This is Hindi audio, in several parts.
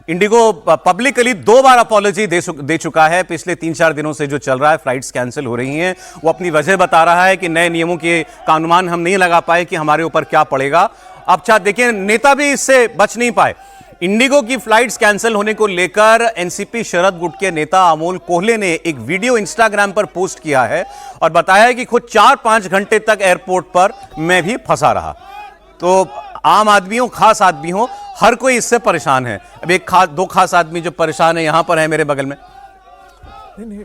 इंडिगो पब्लिकली 2 बार अपॉलॉजी दे चुका है। पिछले 3-4 दिनों से जो चल रहा है, फ्लाइट्स कैंसिल हो रही हैं, वो अपनी वजह बता रहा है कि नए नियमों के का अनुमान हम नहीं लगा पाए कि हमारे ऊपर क्या पड़ेगा। अब देखिए, नेता भी इससे बच नहीं पाए। इंडिगो की फ्लाइट्स कैंसिल होने को लेकर एनसीपी शरद गुट के नेता अमोल कोहले ने एक वीडियो इंस्टाग्राम पर पोस्ट किया है और बताया है कि खुद 4-5 घंटे तक एयरपोर्ट पर मैं भी फंसा रहा। तो आम आदमी हो, खास आदमी हो, हर कोई इससे परेशान है। अब दो खास आदमी जो परेशान है यहां पर है मेरे बगल में। नहीं,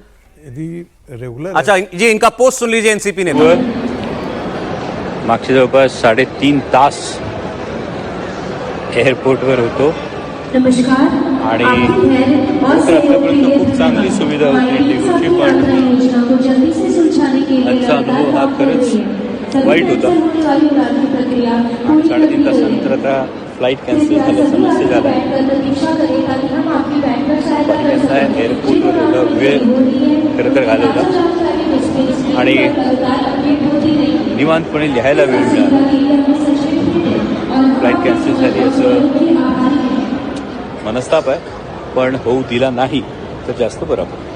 यदि रेगुलर अच्छा, ये इनका पोस्ट सुन लीजिए एनसीपी ने। मागच्या जवळपास 3.5 तास एअरपोर्टवर होतो आणि आतापर्यंत खूप चांगली सुविधा होती इंडिगोची, पण आजचा अनुभव हा खरंच वाईट होता। 3.5 तासानंतर आता फ्लाईट कॅन्सल झालं, समस्या झाला। पहिल्यांदा एअरपोर्टवर एवढा वेळ खरं तर घालवला आणि निवांतपणे लिहायला वेळ मिळाला। फ्लाईट कॅन्सल झाली असं मनस्ताप आहे, पण होऊ दिला नाही तर जास्त बरं पडेल।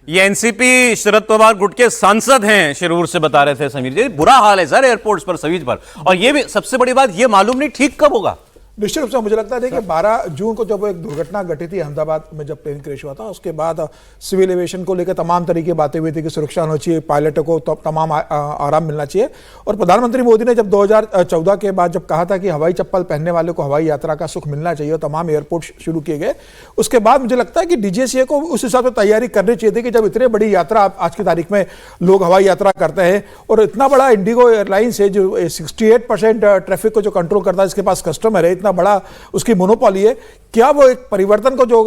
ये एनसीपी शरद पवार गुट के सांसद हैं, शिरूर से बता रहे थे समीर जी। बुरा हाल है सर एयरपोर्ट्स पर, सभी पर। और ये भी सबसे बड़ी बात, ये मालूम नहीं ठीक कब होगा। निश्चित रूप से मुझे लगता है कि 12 जून को जब एक दुर्घटना घटी थी अहमदाबाद में, जब प्लेन क्रैश हुआ था, उसके बाद सिविल एविएशन को लेकर तमाम तरीके की बातें हुई थी कि सुरक्षा होनी चाहिए, पायलटों को तमाम आराम मिलना चाहिए। और प्रधानमंत्री मोदी ने जब 2014 के बाद जब कहा था कि हवाई चप्पल पहनने वाले को हवाई यात्रा का सुख मिलना चाहिए, तमाम एयरपोर्ट शुरू किए गए। उसके बाद मुझे लगता है कि डीजीसीए को उस हिसाब से तैयारी करनी चाहिए थी कि जब इतनी बड़ी यात्रा आज की तारीख में लोग हवाई यात्रा करते हैं और इतना बड़ा इंडिगो एयरलाइंस है जो 68% ट्रैफिक को जो कंट्रोल करता है, इसके पास कस्टमर है, इतना बड़ा उसकी मोनोपोली है, क्या वो एक परिवर्तन को जो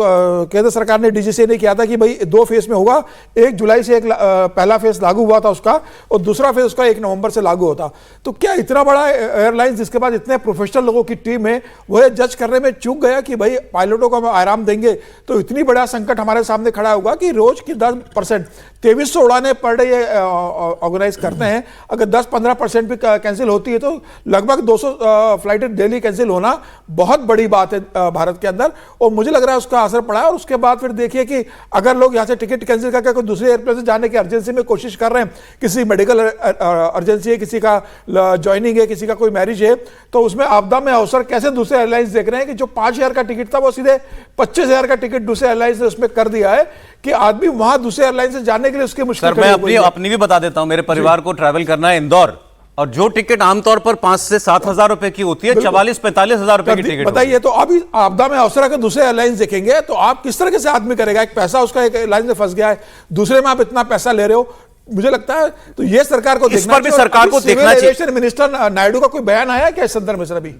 केंद्र सरकार ने डीजीसीए ने किया था कि भाई 2 फेज में होगा, 1 जुलाई से पहला फेज लागू हुआ था उसका और दूसरा फेज उसका 1 नवंबर से लागू होता। तो क्या इतना बड़ा एयरलाइंस जिसके पास इतने प्रोफेशनल लोगों की टीम है, वह जज करने में चूक गया कि भाई पायलटों को हम आराम देंगे तो इतनी बड़ा संकट हमारे सामने खड़ा होगा कि रोज की 10% 2300 उड़ानें पर डे ऑर्गेनाइज करते हैं। अगर 10-15% भी कैंसिल होती है तो लगभग 200 फ्लाइटें डेली कैंसिल होना बहुत बड़ी बात है भारत के अंदर। और मुझे लग रहा है उसका असर पड़ा है। और उसके बाद फिर देखिए कि अगर लोग यहाँ से टिकट कैंसिल करके कोई दूसरे एयरप्लेन से जाने की अर्जेंसी में कोशिश कर रहे हैं, किसी मेडिकल अर्जेंसी है, किसी का ज्वाइनिंग है, किसी का कोई मैरिज है, तो उसमें आपदा में अवसर कैसे दूसरे एयरलाइंस देख रहे हैं कि जो 5,000 का टिकट था वो सीधे 25,000 का टिकट दूसरे एयरलाइंस ने उसमें कर दिया है कि आदमी वहां दूसरे एयरलाइन से जाने के लिए उसकी मुश्किल। सर, मैं अपनी भी बता देता हूं। मेरे परिवार को ट्रैवल करना है इंदौर, और जो टिकट आमतौर पर 5 से 7 हजार रुपए की होती है, 44-45 हजार रुपए की टिकट बताइए। तो अभी आपदा में अवसर अगर दूसरे एयरलाइंस देखेंगे तो आप किस तरह से आदमी करेगा? एक पैसा उसका एक एयरलाइन में फंस गया है, दूसरे में आप इतना पैसा ले रहे हो। मुझे लगता है तो ये सरकार को इस पर भी सरकार को देखना चाहिए। मिनिस्टर नायडू का कोई बयान आया क्या इस संदर्भ में? सर अभी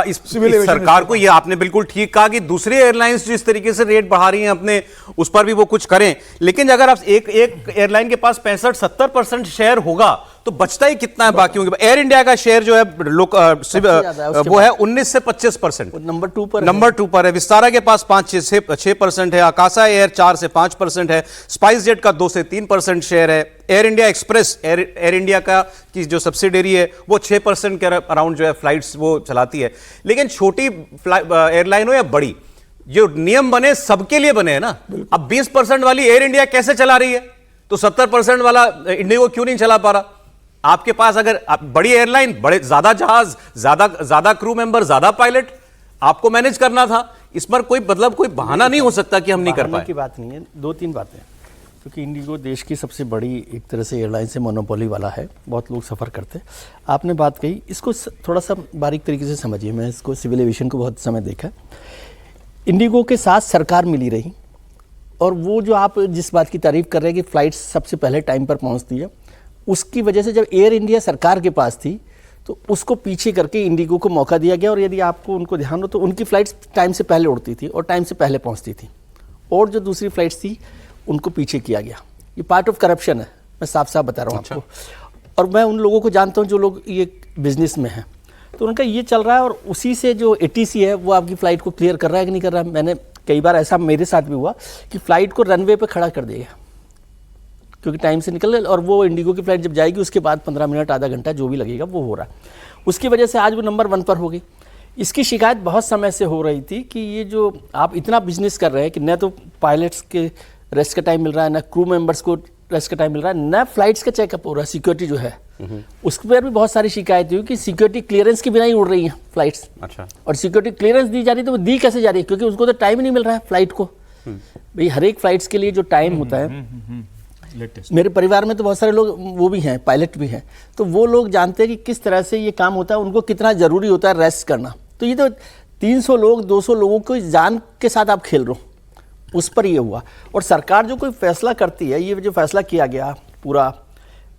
इस सरकार को, ये आपने बिल्कुल ठीक कहा कि दूसरी एयरलाइंस जिस तरीके से रेट बढ़ा रही हैं अपने, उस पर भी वो कुछ करें। लेकिन अगर आप एक एयरलाइन के पास 65-70% शेयर होगा तो बचता ही कितना है बाकियों के? एयर इंडिया का शेयर जो है वो है 19 से 25%, नंबर 2 पर है। विस्तारा के पास 5-6% है। आकाशा एयर 4 से 5% है। स्पाइस जेट का 2 से 3% शेयर है। Air India express, air India का की जो सब्सिडरी है, वो 6% के अराउंड जो है फ्लाइट्स वो चलाती है। लेकिन छोटी एयरलाइन हो या बड़ी, जो नियम बने सबके लिए बने हैं ना। अब 20% वाली एयर इंडिया कैसे चला रही है, तो 70% वाला इंडिगो क्यों नहीं चला पा रहा? आपके पास अगर बड़ी एयरलाइन, बड़े ज्यादा जहाज, ज्यादा क्रू मेंबर, ज्यादा पायलट, आपको मैनेज करना था। इस पर कोई कोई बहाना नहीं हो सकता कि हम नहीं कर पाए। की बात नहीं है, 2-3 बातें। क्योंकि इंडिगो देश की सबसे बड़ी एक तरह से एयरलाइन से मोनोपोली वाला है, बहुत लोग सफ़र करते हैं। आपने बात कही, इसको थोड़ा सा बारीक तरीके से समझिए। मैं इसको सिविल एविएशन को बहुत समय देखा। इंडिगो के साथ सरकार मिली रही, और वो जो आप जिस बात की तारीफ कर रहे हैं कि फ़्लाइट सबसे पहले टाइम पर पहुँचती है, उसकी वजह से जब एयर इंडिया सरकार के पास थी तो उसको पीछे करके इंडिगो को मौका दिया गया। और यदि आपको उनको ध्यान हो तो उनकी फ़्लाइट्स टाइम से पहले उड़ती थी और टाइम से पहले पहुंचती थी, और जो दूसरी फ़्लाइट्स थी उनको पीछे किया गया। ये पार्ट ऑफ करप्शन है, मैं साफ साफ बता रहा हूँ आपको। और मैं उन लोगों को जानता हूँ जो लोग ये बिजनेस में हैं, तो उनका ये चल रहा है। और उसी से जो ATC है वो आपकी फ़्लाइट को क्लियर कर रहा है कि नहीं कर रहा है। मैंने कई बार ऐसा मेरे साथ भी हुआ कि फ़्लाइट को रनवे पर खड़ा कर देगा क्योंकि टाइम से निकल रहे, और वो इंडिगो की फ्लाइट जब जाएगी उसके बाद 15 मिनट आधा घंटा जो भी लगेगा वो हो रहा है। उसकी वजह से आज वो नंबर 1 पर हो गई। इसकी शिकायत बहुत समय से हो रही थी कि ये जो आप इतना बिजनेस कर रहे हैं कि न तो पायलट्स के रेस्ट का टाइम मिल रहा है, ना क्रू मेंबर्स को रेस्ट का टाइम मिल रहा है, ना फ्लाइट्स का चेकअप हो रहा है, सिक्योरिटी जो है उस पर भी बहुत सारी शिकायत हुई कि सिक्योरिटी क्लियरेंस के बिना ही उड़ रही हैं फ्लाइट्स। अच्छा। और सिक्योरिटी क्लियरेंस दी जा रही है तो वो दी कैसे जा रही है, क्योंकि उसको तो टाइम ही नहीं मिल रहा है फ्लाइट को। भाई हर एक फ्लाइट्स के लिए जो टाइम होता है, मेरे परिवार में तो बहुत सारे लोग वो भी हैं, पायलट भी हैं, तो वो लोग जानते हैं कि किस तरह से ये काम होता है, उनको कितना ज़रूरी होता है रेस्ट करना। तो ये तो 300 लोग 200 लोगों को जान के साथ आप खेल रहे हो, उस पर ये हुआ। और सरकार जो कोई फैसला करती है, ये जो फैसला किया गया पूरा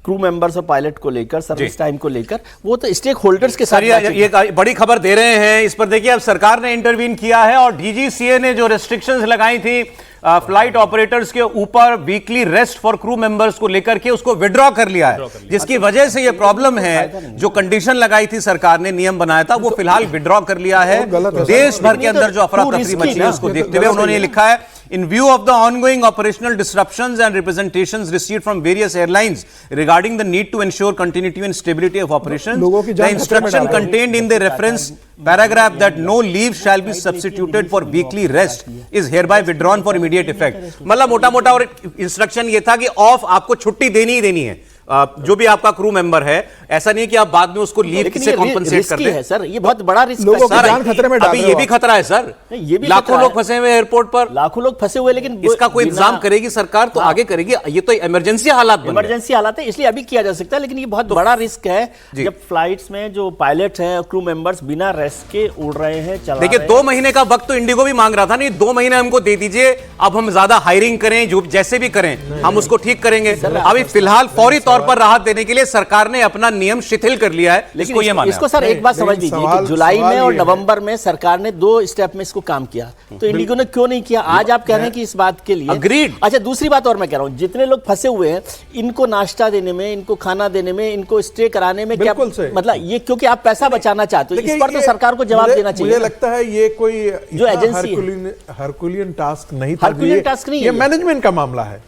क्रू मेंबर्स और पायलट को लेकर, सर्विस टाइम को लेकर, वो तो स्टेक होल्डर्स के साथ। ये बड़ी खबर दे रहे हैं इस पर। देखिए अब सरकार ने इंटरवीन किया है और डीजीसीए ने जो रेस्ट्रिक्शंस लगाई थी फ्लाइट ऑपरेटर्स के ऊपर weekly rest for crew members को लेकर के, उसको विड्रॉ कर लिया है, जिसकी वजह से ये प्रॉब्लम है। जो कंडीशन लगाई थी सरकार ने, नियम बनाया था, वो फिलहाल विड्रॉ कर लिया है। देश भर के अंदर जो अफरा तफरी मची है उसको देखते हुए उन्होंने लिखा है, in view of the ongoing operational disruptions and representations received from various airlines regarding the need to ensure continuity and stability of operations, the instruction contained in the reference paragraph that no leave shall be substituted for weekly rest is hereby withdrawn for immediate effect। मतलब मोटा मोटा और इंस्ट्रक्शन ये था कि ऑफ आपको छुट्टी देनी ही देनी है। जो भी आपका क्रू मेंबर है, ऐसा नहीं है कि आप बाद में उसको लीव से कॉम्पनसेट करते हैं सर। ये बहुत बड़ा रिस्क लोगों है की जान खतरे में डाल अभी रहे ये हो भी आप। खतरा है सर, ये भी लाखों खतरा लोग है। फंसे हुए एयरपोर्ट पर, लाखों लोग फंसे हुए, लेकिन इसका कोई इंतजाम करेगी सरकार तो आगे करेगी। ये तो इमरजेंसी हालात बन गए। इमरजेंसी हालात है, इसलिए अभी किया जा सकता है, लेकिन ये बहुत बड़ा रिस्क है जब फ्लाइट्स में जो पायलट हैं, क्रू मेंबर्स बिना रेस्ट के उड़ रहे हैं, चला देखिए रहे 2 महीने का वक्त तो इंडिगो भी मांग रहा था, नहीं 2 महीने हमको दे दीजिए, अब हम ज्यादा हायरिंग करें, जो जैसे भी करें हम उसको ठीक करेंगे। अभी फिलहाल फौरी तौर पर राहत देने के लिए सरकार ने अपना नियम शिथिल कर लिया है। लेकिन ये मानना इसको सर एक बात समझ लीजिए कि जुलाई में और नवंबर में सरकार ने 2 स्टेप में इसको काम किया, तो इंडिगो ने क्यों नहीं किया? आज आप कह रहे हैं कि इस बात के लिए अग्रीड। अच्छा, दूसरी बात और मैं कह रहा हूं, जितने लोग फंसे हुए हैं, इनको नाश्ता देने में, इनको खाना देने में, इनको स्टे कराने में क्या मतलब, ये क्योंकि आप पैसा बचाना चाहते हो, इस पर तो सरकार को जवाब देना चाहिए। मुझे लगता है ये कोई जो एजेंसी हरकुलियन टास्क नहीं था, हरकुलियन टास्क नहीं ये है, मैनेजमेंट का मामला है।